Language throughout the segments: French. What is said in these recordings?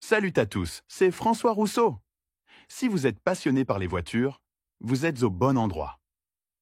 Salut à tous, c'est François Rousseau. Si vous êtes passionné par les voitures, vous êtes au bon endroit.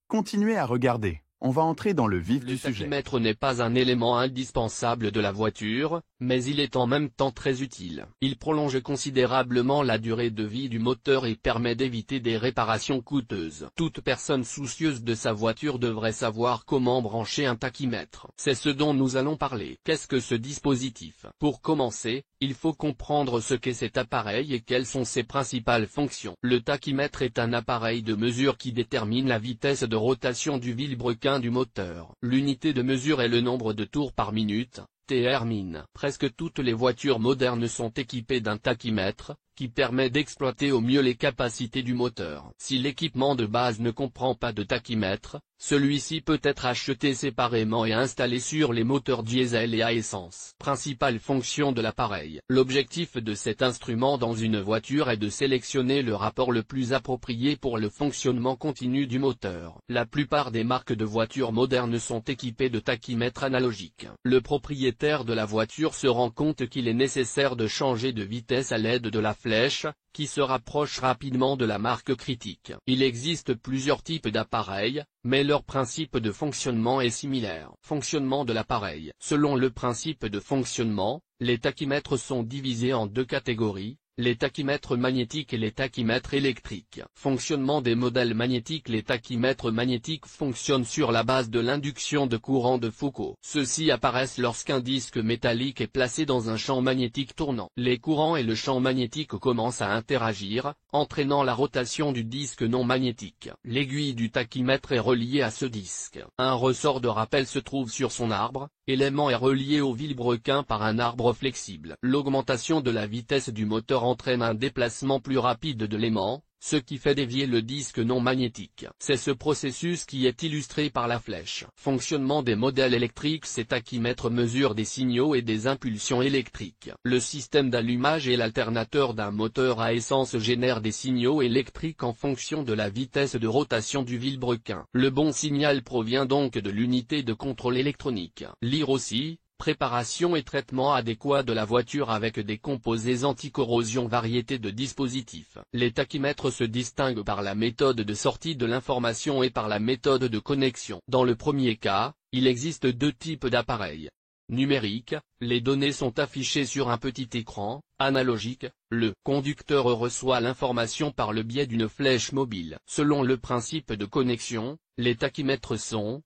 Continuez à regarder, on va entrer dans le vif du Le sujet. tachymètre n'est pas un élément indispensable de la voiture, mais il est en même temps très utile. Il prolonge considérablement la durée de vie du moteur et permet d'éviter des réparations coûteuses. Toute personne soucieuse de sa voiture devrait savoir comment brancher un tachymètre. C'est ce dont nous allons parler. Qu'est-ce que ce dispositif? Pour commencer, il faut comprendre ce qu'est cet appareil et quelles sont ses principales fonctions. Le tachymètre est un appareil de mesure qui détermine la vitesse de rotation du vilebrequin du moteur. L'unité de mesure est le nombre de tours par minute, TR-min. Presque toutes les voitures modernes sont équipées d'un tachymètre, qui permet d'exploiter au mieux les capacités du moteur. Si l'équipement de base ne comprend pas de tachymètre, celui-ci peut être acheté séparément et installé sur les moteurs diesel et à essence. Principale fonction de l'appareil. L'objectif de cet instrument dans une voiture est de sélectionner le rapport le plus approprié pour le fonctionnement continu du moteur. La plupart des marques de voitures modernes sont équipées de tachymètres analogiques. Le propriétaire de la voiture se rend compte qu'il est nécessaire de changer de vitesse à l'aide de la flèche, qui se rapproche rapidement de la marque critique. Il existe plusieurs types d'appareils, mais leur principe de fonctionnement est similaire. Fonctionnement de l'appareil. Selon le principe de fonctionnement, les tachymètres sont divisés en deux catégories, les tachymètres magnétiques et les tachymètres électriques. Fonctionnement des modèles magnétiques. Les tachymètres magnétiques fonctionnent sur la base de l'induction de courant de Foucault. Ceux-ci apparaissent lorsqu'un disque métallique est placé dans un champ magnétique tournant. Les courants et le champ magnétique commencent à interagir, entraînant la rotation du disque non magnétique. L'aiguille du tachymètre est reliée à ce disque. Un ressort de rappel se trouve sur son arbre. L'élément est relié au vilebrequin par un arbre flexible. L'augmentation de la vitesse du moteur entraîne un déplacement plus rapide de l'aimant, ce qui fait dévier le disque non magnétique. C'est ce processus qui est illustré par la flèche. Fonctionnement des modèles électriques. Ces tachymètres mesurent des signaux et des impulsions électriques. Le système d'allumage et l'alternateur d'un moteur à essence génèrent des signaux électriques en fonction de la vitesse de rotation du vilebrequin. Le bon signal provient donc de l'unité de contrôle électronique. Lire aussi. Préparation et traitement adéquat de la voiture avec des composés anti-corrosion. Variété de dispositifs. Les tachymètres se distinguent par la méthode de sortie de l'information et par la méthode de connexion. Dans le premier cas, il existe deux types d'appareils. Numérique, les données sont affichées sur un petit écran. Analogique, le conducteur reçoit l'information par le biais d'une flèche mobile. Selon le principe de connexion, les tachymètres sont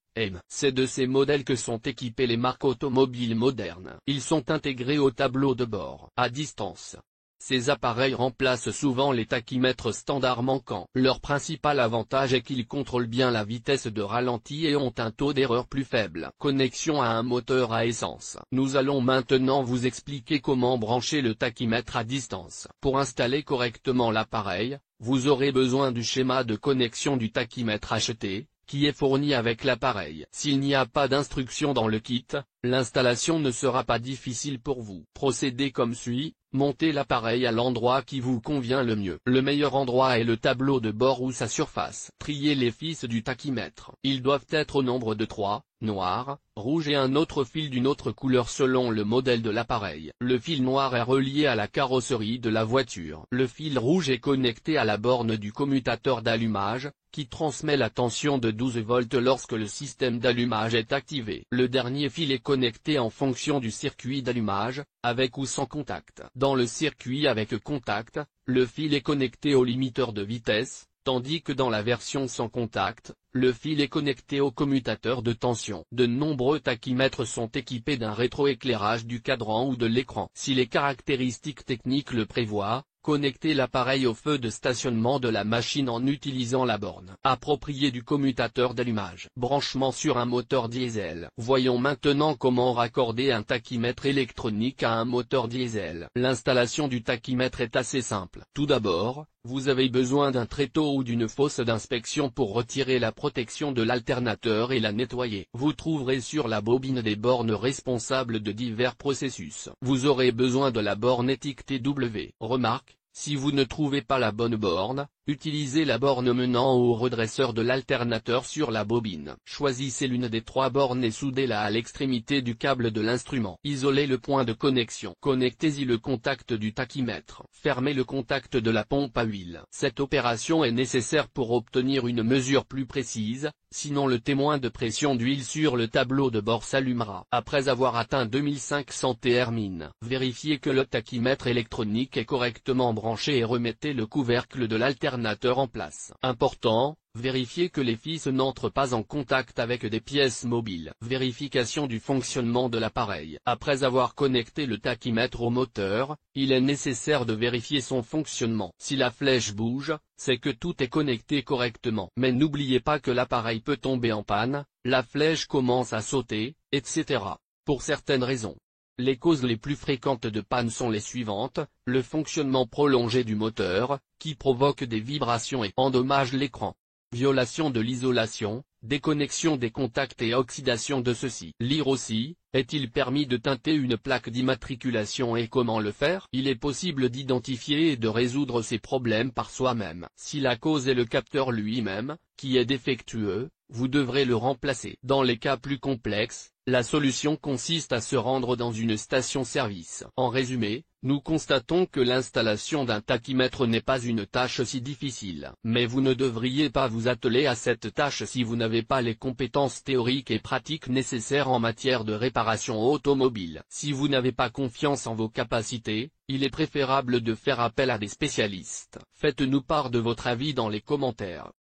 c'est de ces modèles que sont équipées les marques automobiles modernes. Ils sont intégrés au tableau de bord. À distance. Ces appareils remplacent souvent les tachymètres standards manquants. Leur principal avantage est qu'ils contrôlent bien la vitesse de ralenti et ont un taux d'erreur plus faible. Connexion à un moteur à essence. Nous allons maintenant vous expliquer comment brancher le tachymètre à distance. Pour installer correctement l'appareil, vous aurez besoin du schéma de connexion du tachymètre acheté, qui est fourni avec l'appareil. S'il n'y a pas d'instruction dans le kit, l'installation ne sera pas difficile pour vous. Procédez comme suit. Montez l'appareil à l'endroit qui vous convient le mieux. Le meilleur endroit est le tableau de bord ou sa surface. Triez les fils du tachymètre. Ils doivent être au nombre de 3, noir, rouge et un autre fil d'une autre couleur selon le modèle de l'appareil. Le fil noir est relié à la carrosserie de la voiture. Le fil rouge est connecté à la borne du commutateur d'allumage, qui transmet la tension de 12 volts lorsque le système d'allumage est activé. Le dernier fil est connecté en fonction du circuit d'allumage, avec ou sans contact. Dans le circuit avec contact, le fil est connecté au limiteur de vitesse, tandis que dans la version sans contact, le fil est connecté au commutateur de tension. De nombreux tachymètres sont équipés d'un rétroéclairage du cadran ou de l'écran. Si les caractéristiques techniques le prévoient, connectez l'appareil au feu de stationnement de la machine en utilisant la borne appropriée du commutateur d'allumage. Branchement sur un moteur diesel. Voyons maintenant comment raccorder un tachymètre électronique à un moteur diesel. L'installation du tachymètre est assez simple. Tout d'abord, vous avez besoin d'un tréteau ou d'une fosse d'inspection pour retirer la protection de l'alternateur et la nettoyer. Vous trouverez sur la bobine des bornes responsables de divers processus. Vous aurez besoin de la borne étiquetée W. Remarque, Si vous ne trouvez pas la bonne borne, utilisez la borne menant au redresseur de l'alternateur sur la bobine. Choisissez l'une des 3 bornes et soudez-la à l'extrémité du câble de l'instrument. Isolez le point de connexion. Connectez-y le contact du tachymètre. Fermez le contact de la pompe à huile. Cette opération est nécessaire pour obtenir une mesure plus précise, sinon le témoin de pression d'huile sur le tableau de bord s'allumera. Après avoir atteint 2500 termine. Vérifiez que le tachymètre électronique est correctement branché et remettez le couvercle de l'alternateur en place. Important, vérifiez que les fils n'entrent pas en contact avec des pièces mobiles. Vérification du fonctionnement de l'appareil. Après avoir connecté le tachymètre au moteur, il est nécessaire de vérifier son fonctionnement. Si la flèche bouge, c'est que tout est connecté correctement. Mais n'oubliez pas que l'appareil peut tomber en panne, la flèche commence à sauter, etc. Pour certaines raisons. Les causes les plus fréquentes de panne sont les suivantes: le fonctionnement prolongé du moteur, qui provoque des vibrations et endommage l'écran. Violation de l'isolation, déconnexion des contacts et oxydation de ceux-ci. Lire aussi, est-il permis de teinter une plaque d'immatriculation et comment le faire? Il est possible d'identifier et de résoudre ces problèmes par soi-même. Si la cause est le capteur lui-même, qui est défectueux, vous devrez le remplacer. Dans les cas plus complexes, la solution consiste à se rendre dans une station-service. En résumé, nous constatons que l'installation d'un tachymètre n'est pas une tâche si difficile. Mais vous ne devriez pas vous atteler à cette tâche si vous n'avez pas les compétences théoriques et pratiques nécessaires en matière de réparation automobile. Si vous n'avez pas confiance en vos capacités, il est préférable de faire appel à des spécialistes. Faites-nous part de votre avis dans les commentaires.